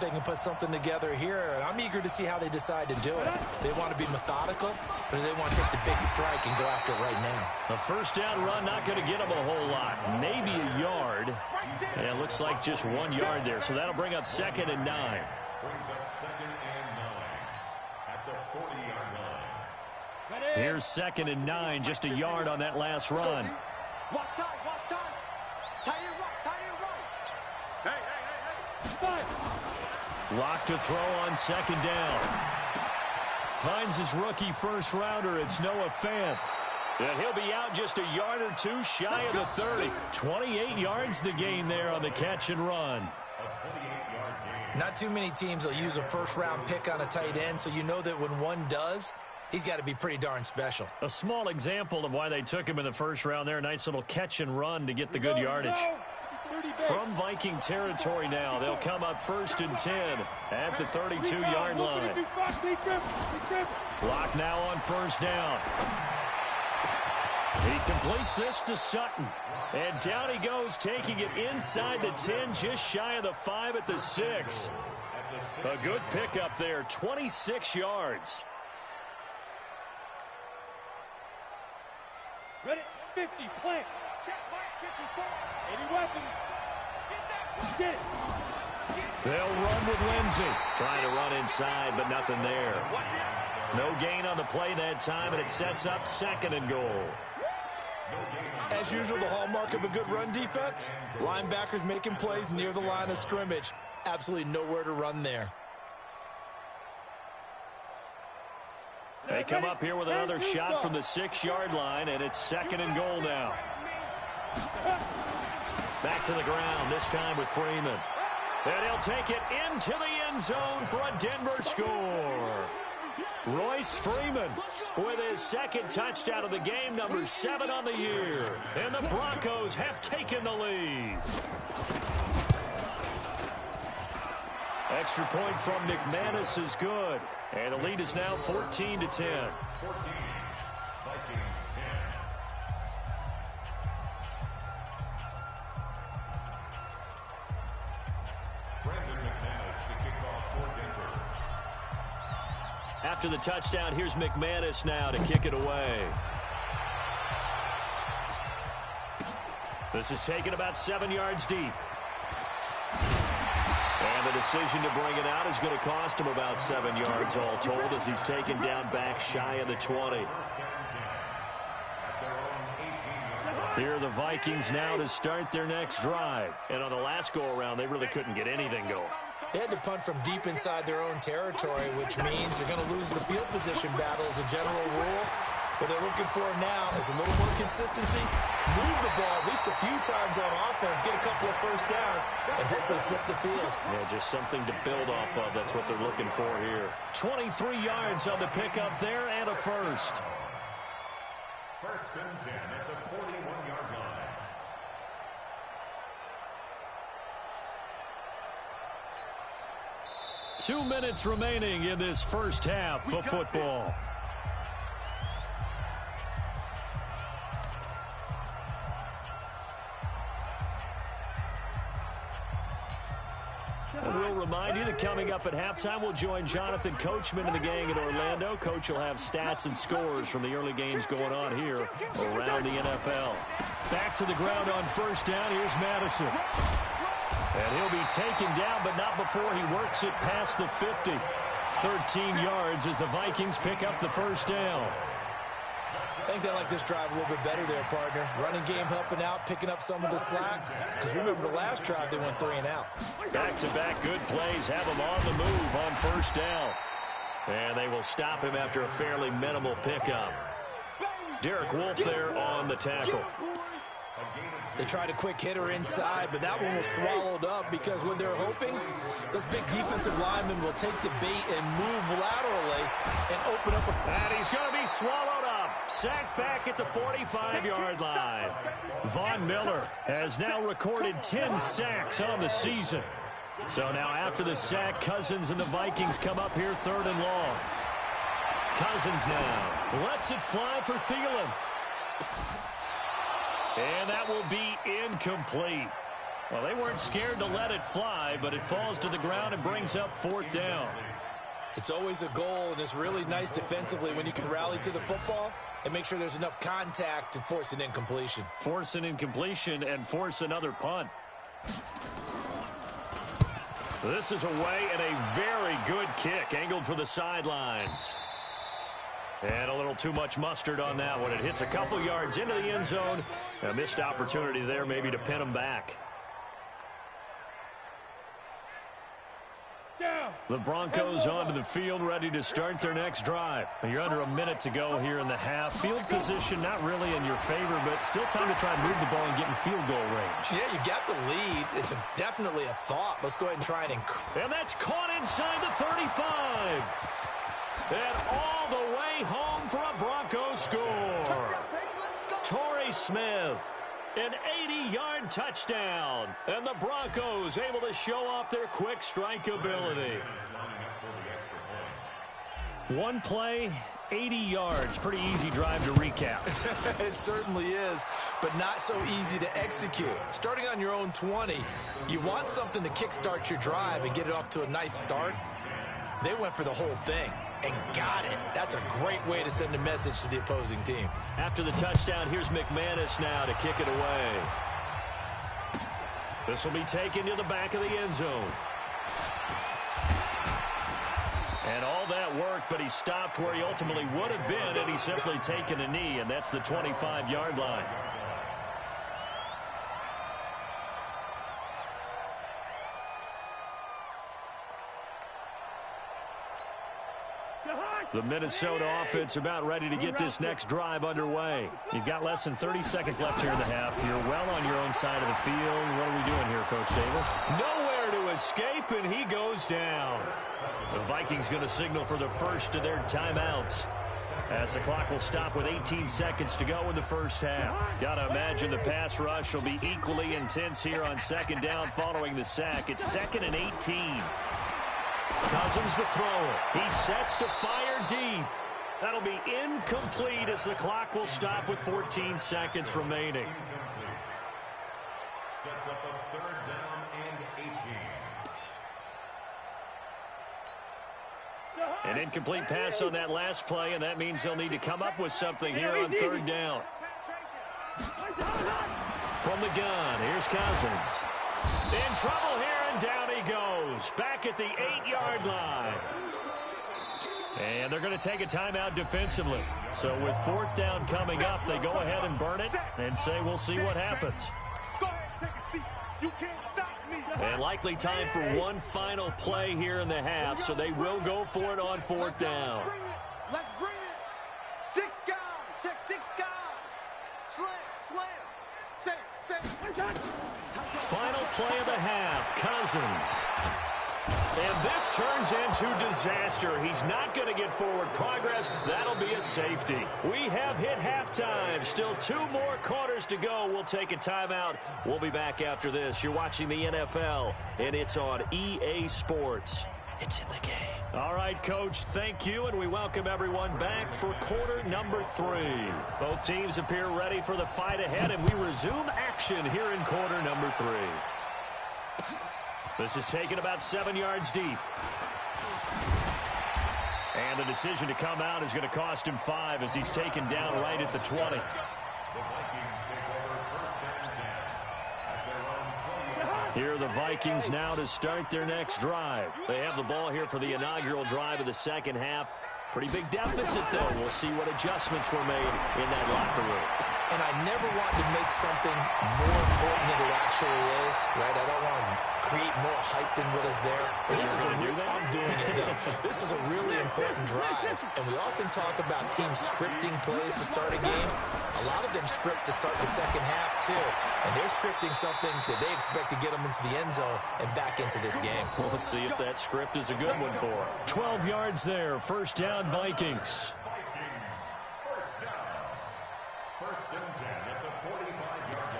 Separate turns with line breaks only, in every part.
they can put something together here, and I'm eager to see how they decide to do it. They want to be methodical, or do they want to take the big strike and go after it right now?
The first down run not going to get them a whole lot. Maybe a yard. And it looks like just 1 yard there, so that'll bring up 2nd and 9.
Brings up 2nd and 9 at the 40-yard line.
Here's 2nd and 9, just a yard on that last run.
Walk time, walk time. Tie your right, tie your right. Hey.
Locke to throw on 2nd down. Finds his rookie first rounder. It's Noah Fant. And he'll be out just a yard or two shy of the 30. 28 yards the gain there on the catch and run.
A 28-yard gain.
Not too many teams will use a first-round pick on a tight end, so you know that when one does, he's got to be pretty darn special.
A small example of why they took him in the first round there. A nice little catch and run to get the good yardage. From Viking territory now, they'll come up 1st and 10 at the 32-yard line. Locke now on 1st down. He completes this to Sutton. And down he goes, taking it inside the 10, just shy of the 5 at the 6. A good pickup there, 26 yards.
Ready, 50, plant. Check, plant, 54. Any weapons? Get it.
They'll run with Lindsey. Trying to run inside, but nothing there. No gain on the play that time, and it sets up 2nd and goal.
As usual, the hallmark of a good run defense, linebackers making plays near the line of scrimmage. Absolutely nowhere to run there.
They come up here with another shot from the 6-yard line, and it's 2nd and goal now. Back to the ground, this time with Freeman. And he'll take it into the end zone for a Denver score. Royce Freeman with his 2nd touchdown of the game, number 7 on the year. And the Broncos have taken the lead. Extra point from McManus is good. And the lead is now 14-10.
14, Vikings 10. Brandon McManus to kick off for Denver.
After the touchdown, here's McManus now to kick it away. This is taken about 7 yards deep. And the decision to bring it out is going to cost him about 7 yards all told as he's taken down back shy of the 20. Here are the Vikings now to start their next drive. And on the last go-around, they really couldn't get anything going.
They had to punt from deep inside their own territory, which means they're going to lose the field position battle as a general rule. What they're looking for now is a little more consistency, move the ball at least a few times on offense, get a couple of first downs, and hopefully flip the field.
Yeah, just something to build off of. That's what they're looking for here. 23 yards on the pickup there and a first.
1st and 10 at the 41-yard line.
Two minutes remaining in this first half of football. And we'll remind you that coming up at halftime, we'll join Jonathan Coachman and the gang in Orlando. Coach will have stats and scores from the early games going on here around the NFL. Back to the ground on 1st down. Here's Madison. And he'll be taken down, but not before he works it past the 50. 13 yards as the Vikings pick up the first down.
I think they like this drive a little bit better there, partner. Running game helping out, picking up some of the slack. Because remember the last drive, they went 3 and out.
Back-to-back good plays have him on the move on 1st down. And they will stop him after a fairly minimal pickup. Derek Wolfe there on the tackle.
They tried a quick hitter inside, but that one was swallowed up because what they're hoping, those big defensive linemen will take the bait and move laterally and open up.
And he's going to be swallowed up. Sacked back at the 45-yard line. Von Miller has now recorded 10 sacks on the season. So now after the sack, Cousins and the Vikings come up here 3rd and long. Cousins now lets it fly for Thielen. And that will be incomplete. Well, they weren't scared to let it fly, but it falls to the ground and brings up 4th down.
It's always a goal, and it's really nice defensively when you can rally to the football and make sure there's enough contact to force an incompletion.
Force an incompletion and force another punt. This is away and a very good kick, angled for the sidelines. And a little too much mustard on that one. It hits a couple yards into the end zone. A missed opportunity there maybe to pin them back. The Broncos onto the field, ready to start their next drive. You're under a minute to go here in the half. Field position not really in your favor, but still time to try and move the ball and get in field goal range.
Yeah, you got the lead. It's definitely a thought. Let's go ahead and try it.
And that's caught inside the 35. And all the way home for a Broncos score. Torrey Smith. An 80-yard touchdown. And the Broncos able to show off their quick strike ability. One play, 80 yards. Pretty easy drive to recap.
It certainly is, but not so easy to execute. Starting on your own 20, you want something to kickstart your drive and get it off to a nice start. They went for the whole thing and got it. That's a great way to send a message to the opposing team.
After the touchdown, here's McManus now to kick it away. This will be taken to the back of the end zone. And all that work, but he stopped where he ultimately would have been, and he's simply taken a knee, and that's the 25-yard line. The Minnesota offense about ready to get this next drive underway. You've got less than 30 seconds left here in the half. You're well on your own side of the field. What are we doing here, Coach Davis? Nowhere to escape, and he goes down. The Vikings going to signal for the first of their timeouts, as the clock will stop with 18 seconds to go in the first half. Got to imagine the pass rush will be equally intense here on second down following the sack. It's 2nd and 18. Cousins to throw it. He sets to fire deep. That'll be incomplete as the clock will stop with 14 seconds remaining.
Sets up a 3rd down and 18.
An incomplete pass on that last play, and that means they'll need to come up with something here on 3rd down. From the gun, here's Cousins. In trouble here, and down he goes. Back at the 8-yard line. And they're going to take a timeout defensively. So with 4th down coming up, they go ahead and burn it and say we'll see what happens. And likely time for one final play here in the half, so they will go for it on 4th down.
Let's bring it. 6 guys. Check 6 guys. Slam.
Final play of the half, Cousins. And this turns into disaster. He's not going to get forward progress. That'll be a safety. We have hit halftime. Still 2 more quarters to go. We'll take a timeout. We'll be back after this. You're watching the NFL, and it's on EA Sports. It's in the game. All right, Coach, thank you, and we welcome everyone back for quarter number 3. Both teams appear ready for the fight ahead, and we resume action here in quarter number 3. This is taken about 7 yards deep. And the decision to come out is going to cost him 5 as he's taken down right at the 20. Here are the Vikings now to start their next drive. They have the ball here for the inaugural drive of the second half. Pretty big deficit, though. We'll see what adjustments were made in that locker room.
And I never want to make something more important than it actually is, right? I don't want to create more hype than what is there. But this is I'm doing it, though. This is a really important drive. And we often talk about teams scripting plays to start a game. A lot of them script to start the second half, too. And they're scripting something that they expect to get them into the end zone and back into this game.
We'll see if that script is a good one for them. 12 yards there. First down, Vikings.
First and 10 at the 45-yard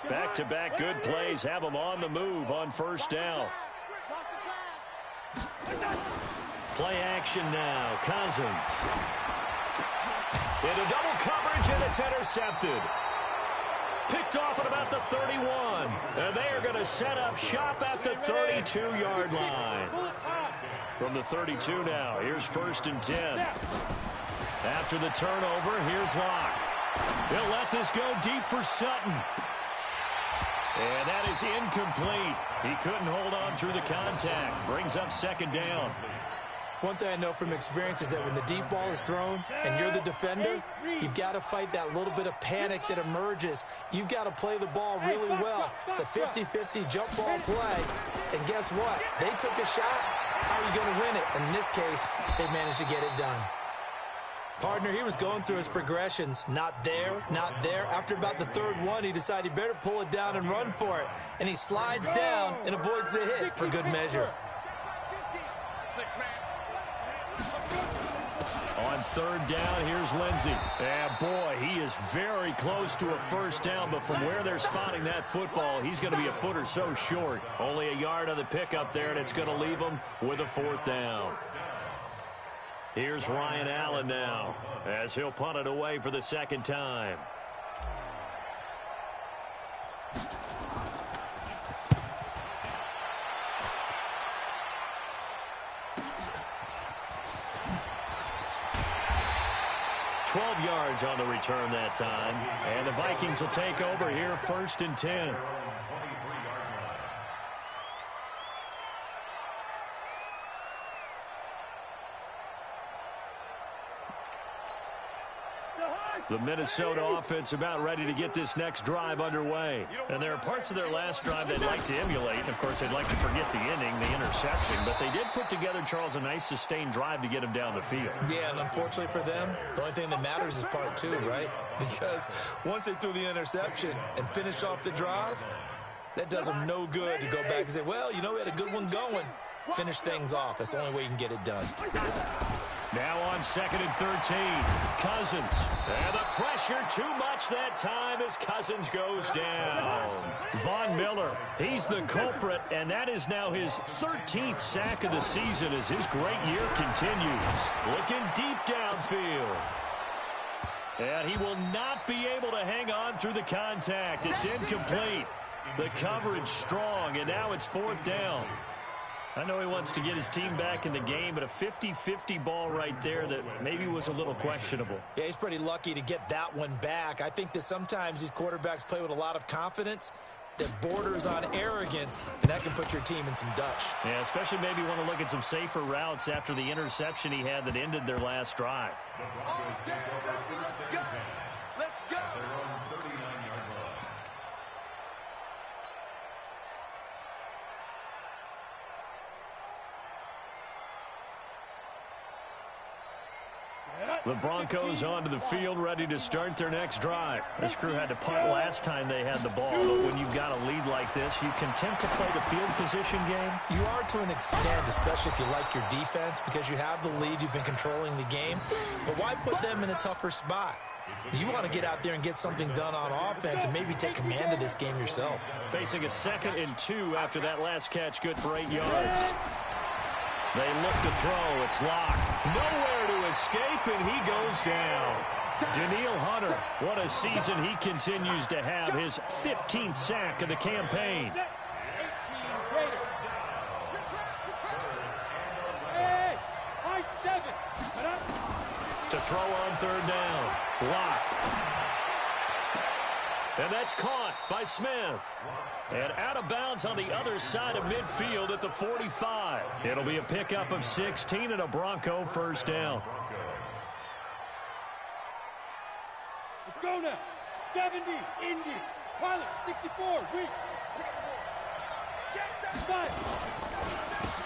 line.
Back-to-back good plays have them on the move on first down. Play action now. Cousins. Into double coverage, and it's intercepted. Picked off at about the 31. And they are going to set up shop at the 32-yard line. From the 32 now, here's 1st and 10. After the turnover, here's Locke. He'll let this go deep for Sutton. And that is incomplete. He couldn't hold on through the contact. Brings up 2nd down.
One thing I know from experience is that when the deep ball is thrown and you're the defender, you've got to fight that little bit of panic that emerges. You've got to play the ball really well. It's a 50-50 jump ball play. And guess what? They took a shot. How are you going to win it? And in this case, they managed to get it done. Partner, he was going through his progressions. Not there, not there. After about the 3rd one, he decided he better pull it down and run for it. And he slides down and avoids the hit for good measure.
On 3rd down, here's Lindsey. And boy, he is very close to a 1st down, but from where they're spotting that football, he's going to be a foot or so short. Only a yard on the pickup there, and it's going to leave him with a 4th down. Here's Ryan Allen now, as he'll punt it away for the 2nd time. Yards on the return that time. And the Vikings will take over here, 1st and 10. The Minnesota offense about ready to get this next drive underway. And there are parts of their last drive they'd like to emulate. Of course, they'd like to forget the inning, the interception. But they did put together, Charles, a nice sustained drive to get him down the field.
Yeah, and unfortunately for them, the only thing that matters is part 2, right? Because once they threw the interception and finished off the drive, that does them no good to go back and say, well, you know, we had a good one going. Finish things off. That's the only way you can get it done.
Now on 2nd and 13, Cousins. And the pressure too much that time as Cousins goes down. Von Miller, he's the culprit, and that is now his 13th sack of the season as his great year continues. Looking deep downfield. And he will not be able to hang on through the contact. It's incomplete. The coverage strong, and now it's 4th down. I know he wants to get his team back in the game, but a 50-50 ball right there that maybe was a little questionable.
Yeah, he's pretty lucky to get that one back. I think that sometimes these quarterbacks play with a lot of confidence that borders on arrogance, and that can put your team in some Dutch.
Yeah, especially maybe want to look at some safer routes after the interception he had that ended their last drive.
Let's go.
The Broncos onto the field, ready to start their next drive. This crew had to punt last time they had the ball, but when you've got a lead like this, you content to play the field position game?
You are to an extent, especially if you like your defense, because you have the lead, you've been controlling the game. But why put them in a tougher spot? You want to get out there and get something done on offense and maybe take command of this game yourself.
Facing a 2nd and 2 after that last catch, good for 8 yards. They look to throw. It's Locke. Nowhere to escape, and he goes down. Daniil Hunter, what a season he continues to have. His 15th sack of the campaign. To throw on 3rd down. Locke. And that's caught by Smith. And out of bounds on the other side of midfield at the 45. It'll be a pickup of 16 and a Bronco 1st down.
Let's go now. 70, Indy. Pilot, 64, weak. Check that five.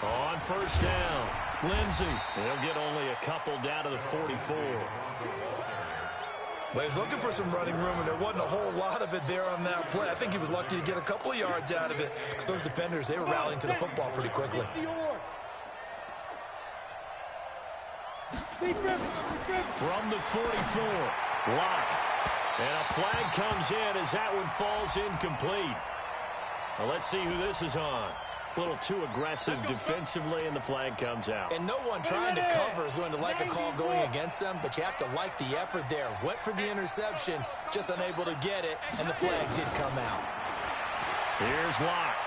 On 1st down, Lindsey. He'll get only a couple down to the 44.
Well, he was looking for some running room, and there wasn't a whole lot of it there on that play. I think he was lucky to get a couple of yards out of it, because those defenders, they were rallying to the football pretty quickly.
From the 44, Locke. And a flag comes in as that one falls incomplete. Well, let's see who this is on. A little too aggressive defensively, and the flag comes out.
And no one trying to cover is going to like a call going against them, but you have to like the effort there. Went for the interception, just unable to get it, and the flag did come out.
Here's Locke.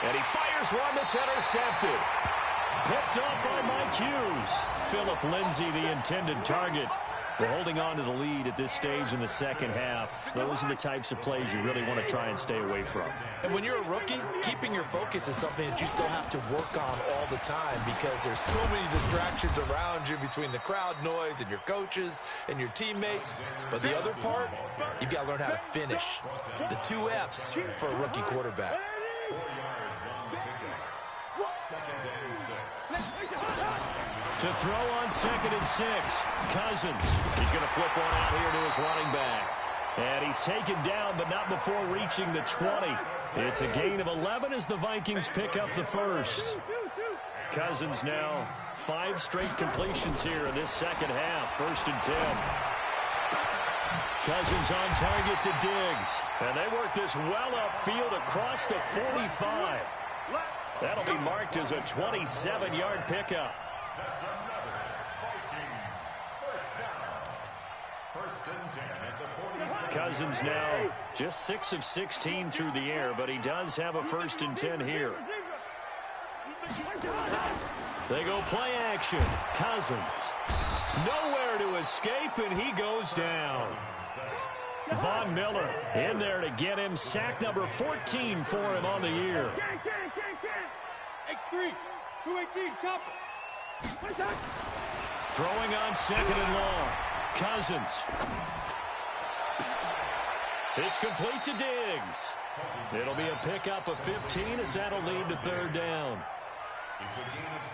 And he fires one that's intercepted. Picked up by Mike Hughes. Philip Lindsay, the intended target. We're holding on to the lead at this stage in the second half. Those are the types of plays you really want to try and stay away from.
And when you're a rookie, keeping your focus is something that you still have to work on all the time because there's so many distractions around you between the crowd noise and your coaches and your teammates. But the other part, you've got to learn how to finish. The 2 F's for a rookie quarterback.
4 yards on the pickup. Second and 6.
To throw on 2nd and 6. Cousins. He's going to flip one out here to his running back. And he's taken down, but not before reaching the 20. It's a gain of 11 as the Vikings pick up the first. Cousins now 5 straight completions here in this second half. 1st and 10. Cousins on target to Diggs. And they work this well upfield across the 45. That'll be marked as a 27-yard pickup.
That's another Vikings first down. 1st and 10 at the 47.
Cousins now just 6 of 16 through the air, but he does have a 1st and 10 here. They go play action. Cousins. Nowhere to escape, and he goes down. Von Miller in there to get him. Sack number 14 for him on the year.
X3, 218, chopper.
Throwing on 2nd and long. Cousins. It's complete to Diggs. It'll be a pickup of 15 as that'll lead to 3rd down.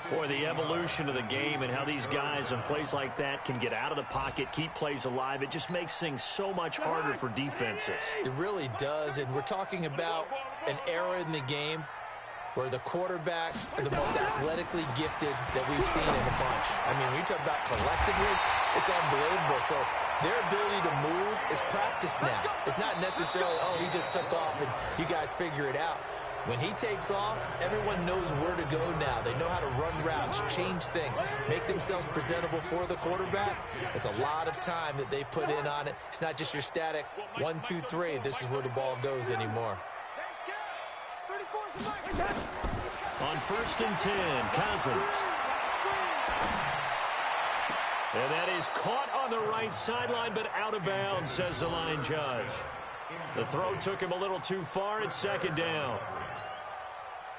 Boy, the evolution of the game and how these guys in plays like that can get out of the pocket, keep plays alive, it just makes things so much harder for defenses.
It really does, and we're talking about an era in the game where the quarterbacks are the most athletically gifted that we've seen in a bunch. I mean, when you talk about collectively, it's unbelievable. So their ability to move is practiced now. It's not necessarily, oh, he just took off and you guys figure it out. When he takes off, everyone knows where to go now. They know how to run routes, change things, make themselves presentable for the quarterback. It's a lot of time that they put in on it. It's not just your static 1, 2, 3. This is where the ball goes anymore.
On 1st and 10, Cousins. And that is caught on the right sideline, but out of bounds, says the line judge. The throw took him a little too far. It's 2nd down.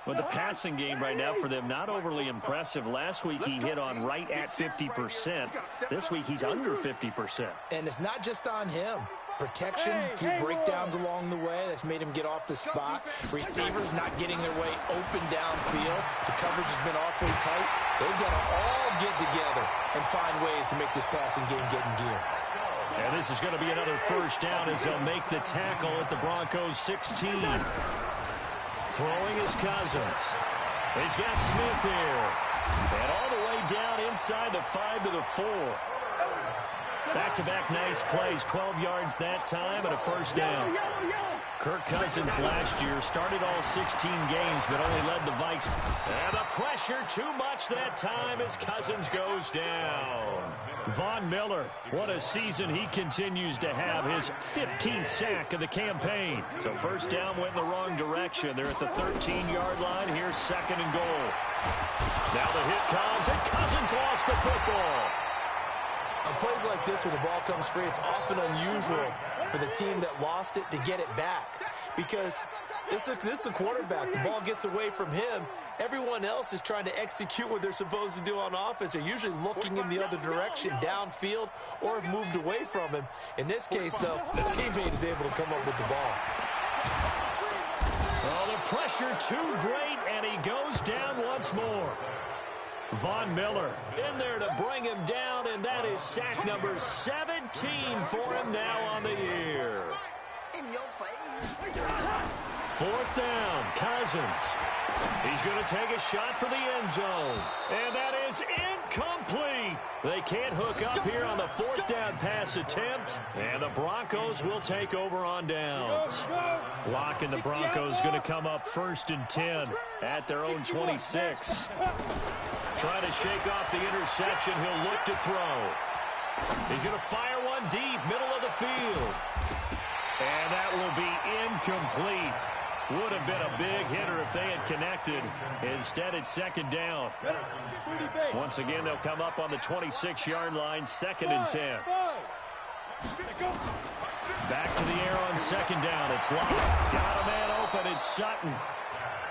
But the passing game right now for them, not overly impressive. Last week he hit on right at 50%. This week he's under 50%.
And it's not just on him. Protection, a few breakdowns along the way. That's made him get off the spot. Receivers not getting their way open downfield. The coverage has been awfully tight. They've got to all get together and find ways to make this passing game get in gear.
And this is going to be another 1st down as they'll make the tackle at the Broncos 16. Throwing is Cousins. He's got Smith here. And all the way down inside the 5 to the 4. Back-to-back nice plays, 12 yards that time and a 1st down. Kirk Cousins last year started all 16 games but only led the Vikes. And the pressure too much that time as Cousins goes down. Von Miller, what a season he continues to have. His 15th sack of the campaign. So 1st down went in the wrong direction. They're at the 13-yard line. Here's 2nd and goal. Now the hit comes, and Cousins lost the football.
On plays like this where the ball comes free, it's often unusual for the team that lost it to get it back. Because this is the quarterback. The ball gets away from him. Everyone else is trying to execute what they're supposed to do on offense. They're usually looking in the other direction, downfield, or have moved away from him. In this case, though, the teammate is able to come up with the ball.
Oh, the pressure too great, and he goes down once more. Von Miller in there to bring him down, and that is sack number 17 for him now on the year.
In your face.
4th down, Cousins. He's going to take a shot for the end zone. And that is incomplete. They can't hook up here on the fourth down pass attempt. And the Broncos will take over on downs. Locke and the Broncos going to come up 1st and 10 at their own 26. Trying to shake off the interception. He'll look to throw. He's going to fire one deep, middle of the field. And that will be incomplete. Would have been a big hitter if they had connected. Instead, it's 2nd down. Once again, they'll come up on the 26-yard line, 2nd and 10. Back to the air on 2nd down. It's Locke. Got a man open. It's Sutton.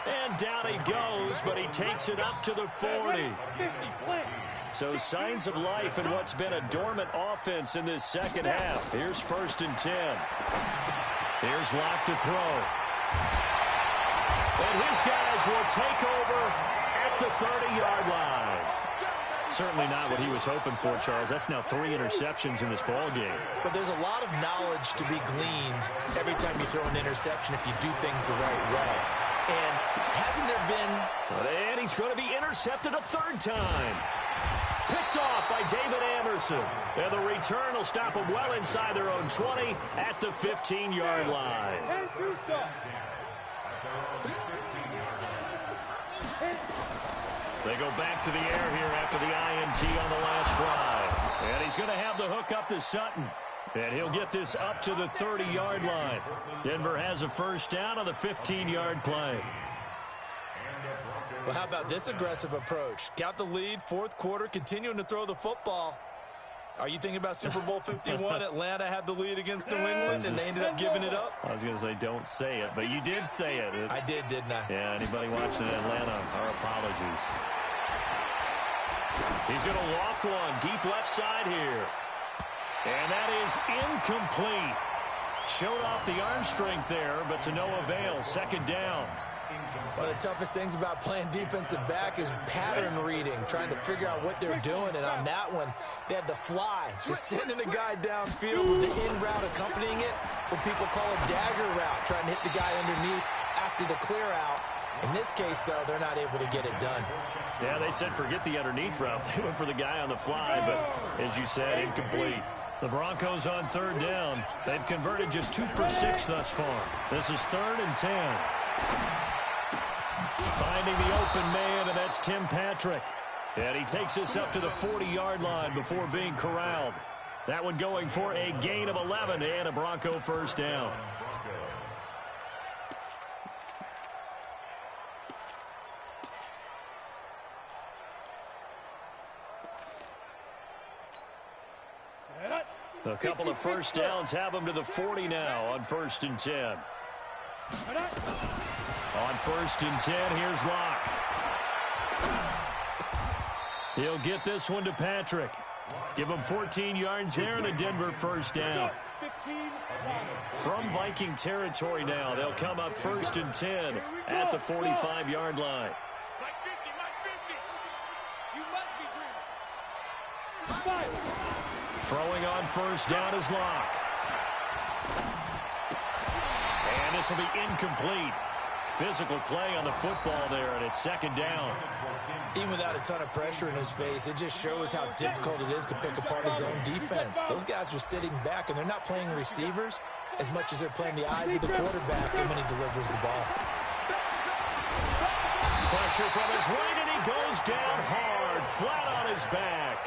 And down he goes, but he takes it up to the 40. So signs of life in what's been a dormant offense in this second half. Here's 1st and 10. Here's Locke to throw. And his guys will take over at the 30-yard line. Certainly not what he was hoping for, Charles. That's now 3 interceptions in this ball game.
But there's a lot of knowledge to be gleaned every time you throw an interception if you do things the right way. And hasn't there been...
And he's going to be intercepted a 3rd time. Picked off by David Anderson. And the return will stop them well inside their own 20 at the 15-yard line. They go back to the air here after the INT on the last drive. And he's going to have the hook up to Sutton. And he'll get this up to the 30-yard line. Denver has a 1st down on the 15-yard play.
Well, how about this aggressive approach? Got the lead, 4th quarter, continuing to throw the football. Are you thinking about Super Bowl 51? Atlanta had the lead against New England, and they ended up giving it up?
I was going to say don't say it, but you did say it.
I did, didn't I?
Yeah, anybody watching in Atlanta, our apologies. He's going to loft one, deep left side here. And that is incomplete. Showed off the arm strength there, but to no avail. 2nd down.
One of the toughest things about playing defensive back is pattern reading, trying to figure out what they're doing. And on that one, they had the fly, just sending a guy downfield with the in route accompanying it, what people call a dagger route, trying to hit the guy underneath after the clear out. In this case, though, they're not able to get it done.
Yeah, they said forget the underneath route. They went for the guy on the fly, but as you said, incomplete. The Broncos on 3rd down. They've converted just 2 for 6 thus far. This is 3rd and 10. Finding the open man, and that's Tim Patrick. And he takes us up to the 40-yard line before being corralled. That one going for a gain of 11 and a Bronco 1st down. A couple of 1st downs have them to the 40 now on 1st and 10. On 1st and 10, here's Locke. He'll get this one to Patrick. Give him 14 yards there and a Denver 1st down. From Viking territory now, they'll come up 1st and 10 at the 45-yard line. Throwing on 1st down is Locke. And this will be incomplete. Physical play on the football there, and it's 2nd down.
Even without a ton of pressure in his face, it just shows how difficult it is to pick apart his own defense. Those guys are sitting back, and they're not playing receivers as much as they're playing the eyes of the quarterback when he delivers the ball.
Pressure from his right, and he goes down hard, flat on his back.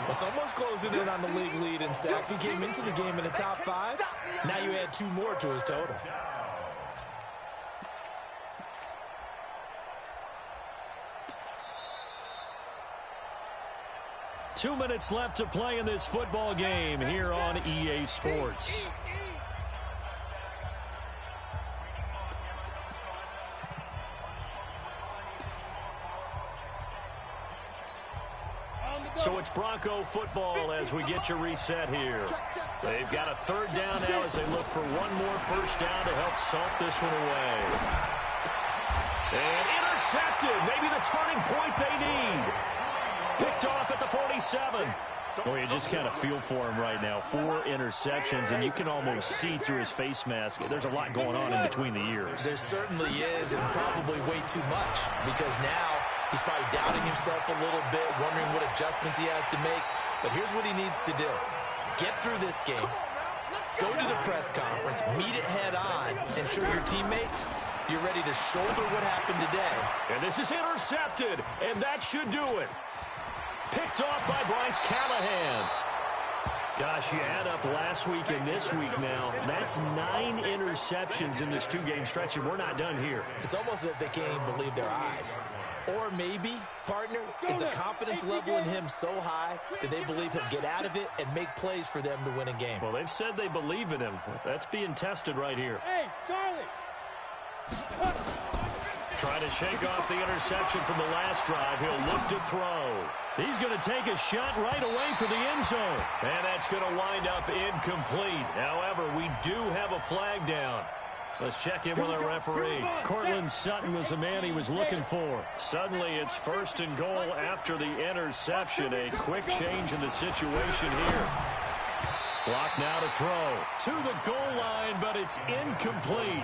Well, someone's closing in on the league lead in sacks. He came into the game in the top 5. Now you add 2 more to his total.
Two minutes left to play in this football game here on EA Sports. So it's Bronco football as we get you reset here. They've got a 3rd down now as they look for one more 1st down to help salt this one away. And intercepted. Maybe the turning point they need. Picked off at the 47. Well, you just kind of feel for him right now. 4 interceptions, and you can almost see through his face mask. There's a lot going on in between the ears.
There certainly is, and probably way too much, because now he's probably doubting himself a little bit, wondering what adjustments he has to make. But here's what he needs to do. Get through this game, go to the press conference, meet it head on, and show your teammates you're ready to shoulder what happened today.
And this is intercepted, and that should do it. Picked off by Bryce Callahan. Gosh, you add up last week and this week now. That's 9 interceptions in this 2-game stretch, and we're not done here.
It's almost as if they can't even believe their eyes. Or maybe, partner, is the confidence level in him so high that they believe he'll get out of it and make plays for them to win a game.
Well, they've said they believe in him. That's being tested right here.
Hey, Charlie.
Trying to shake off the interception from the last drive. He'll look to throw. He's going to take a shot right away for the end zone. And that's going to wind up incomplete. However, we do have a flag down. Let's check in with our referee. Cortland Sutton was the man he was looking for. Suddenly, it's 1st and goal after the interception. A quick change in the situation here. Locke now to throw. To the goal line, but it's incomplete.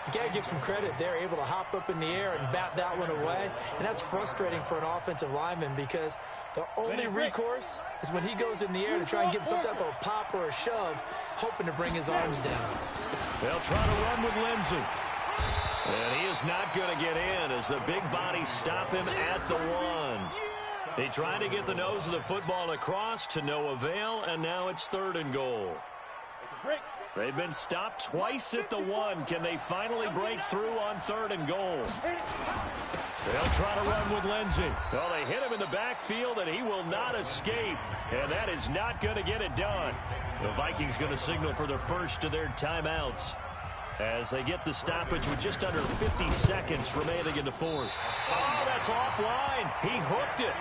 You got to give some credit. They're able to hop up in the air and bat that one away. And that's frustrating for an offensive lineman because the only recourse is when he goes in the air to try and get some type of pop or a shove, hoping to bring his arms down.
They'll try to run with Lindsey. And he is not going to get in as the big bodies stop him at the 1. He tried to get the nose of the football across to no avail, and now it's 3rd and goal. They've been stopped twice at the 1. Can they finally break through on 3rd and goal? They'll try to run with Lindsey. Well, they hit him in the backfield, and he will not escape. And that is not going to get it done. The Vikings going to signal for their first of their timeouts as they get the stoppage with just under 50 seconds remaining in the 4th. Oh, that's offline. He hooked it.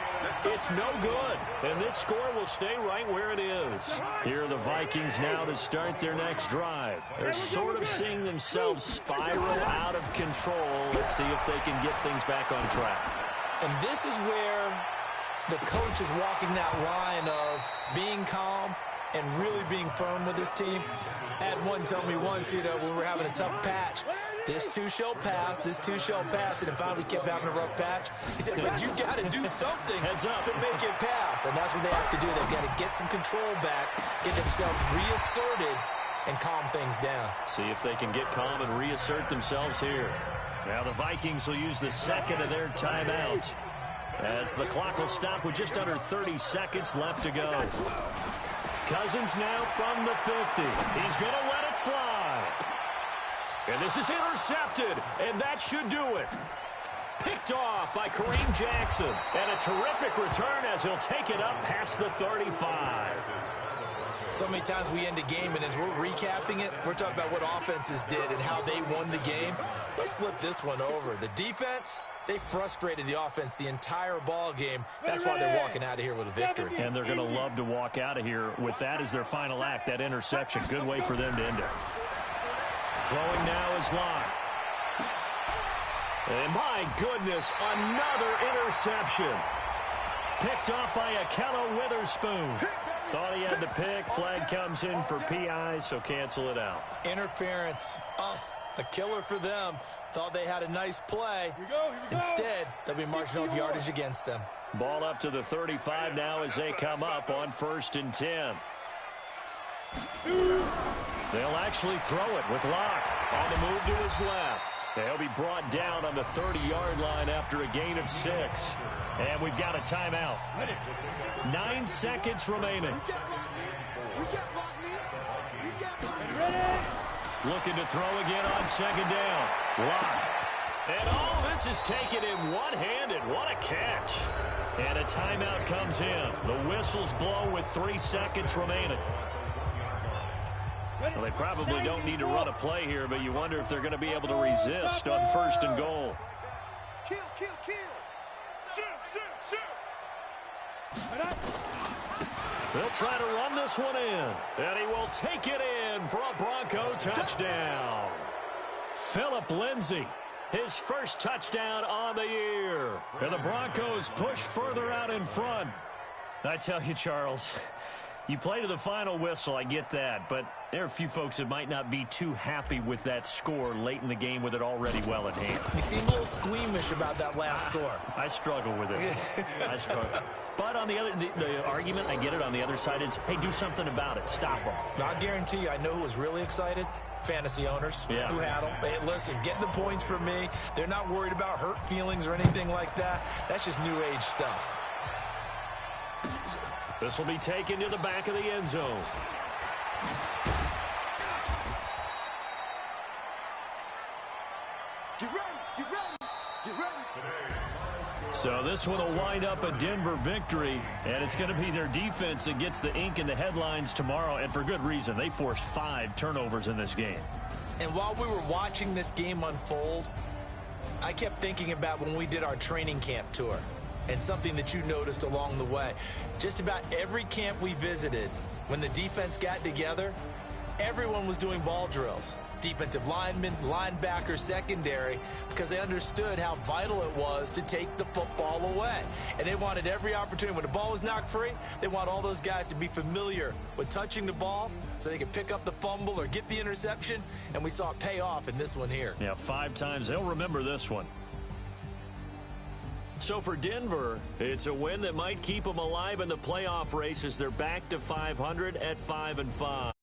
It's no good. And this score will stay right where it is. Here are the Vikings now to start their next drive. They're sort of seeing themselves spiral out of control. Let's see if they can get things back on track.
And this is where the coach is walking that line of being calm and really being firm with his team. I had one tell me once, when we were having a tough patch, this too shall pass, this too shall pass, and finally we kept having a rough patch. He said, but you got to do something to make it pass, and that's what they have to do. They've got to get some control back, get themselves reasserted, and calm things down.
See if they can get calm and reassert themselves here. Now the Vikings will use the 2nd of their timeouts as the clock will stop with just under 30 seconds left to go. Cousins now from the 50. He's going to let it fly. And this is intercepted, and that should do it. Picked off by Kareem Jackson. And a terrific return as he'll take it up past the 35.
So many times we end a game, and as we're recapping it, we're talking about what offenses did and how they won the game. Let's flip this one over. The defense, they frustrated the offense the entire ball game. That's why they're walking out of here with a victory.
And they're going to love to walk out of here with that as their final act, that interception. Good way for them to end it. Throwing now is Locke. And my goodness, another interception. Picked off by Akello Witherspoon. Thought he had the pick. Flag comes in for PI, so cancel it out.
Interference. Oh, a killer for them. Thought they had a nice play.
Here we go.
Instead, they'll be marching off yardage against them.
Ball up to the 35 now as they come up on 1st and 10. They'll actually throw it with Locke on the move to his left. They'll be brought down on the 30-yard line after a gain of 6. And we've got a timeout. 9 seconds remaining. Looking to throw again on 2nd down. Locke. And oh, this is taken in one-handed. What a catch. And a timeout comes in. The whistle's blown with 3 seconds remaining. Well, they probably don't need to run a play here, but you wonder if they're going to be able to resist on 1st and goal.
Kill. Shoot.
They'll try to run this one in, and he will take it in for a Bronco touchdown. Phillip Lindsay, his first touchdown on the year. And the Broncos push further out in front. I tell you, Charles, you play to the final whistle, I get that, but there are a few folks that might not be too happy with that score late in the game with it already well at hand.
You seem a little squeamish about that last score.
I struggle with it. I struggle. But on the other, the argument, I get it, on the other side is, hey, do something about it. Stop them.
I guarantee you, I know who was really excited. Fantasy owners who had them. Hey, listen, get the points for me. They're not worried about hurt feelings or anything like that. That's just new age stuff.
This will be taken to the back of the end zone.
Get ready, get ready, get ready.
So this one will wind up a Denver victory, and it's going to be their defense that gets the ink in the headlines tomorrow, and for good reason. They forced 5 turnovers in this game.
And while we were watching this game unfold, I kept thinking about when we did our training camp tour and something that you noticed along the way. Just about every camp we visited, when the defense got together, everyone was doing ball drills. Defensive linemen, linebackers, secondary, because they understood how vital it was to take the football away. And they wanted every opportunity. When the ball was knocked free, they want all those guys to be familiar with touching the ball so they could pick up the fumble or get the interception. And we saw it pay off in this one here.
Yeah, 5 times. They'll remember this one. So for Denver, it's a win that might keep them alive in the playoff race as they're back to 500 at 5-5.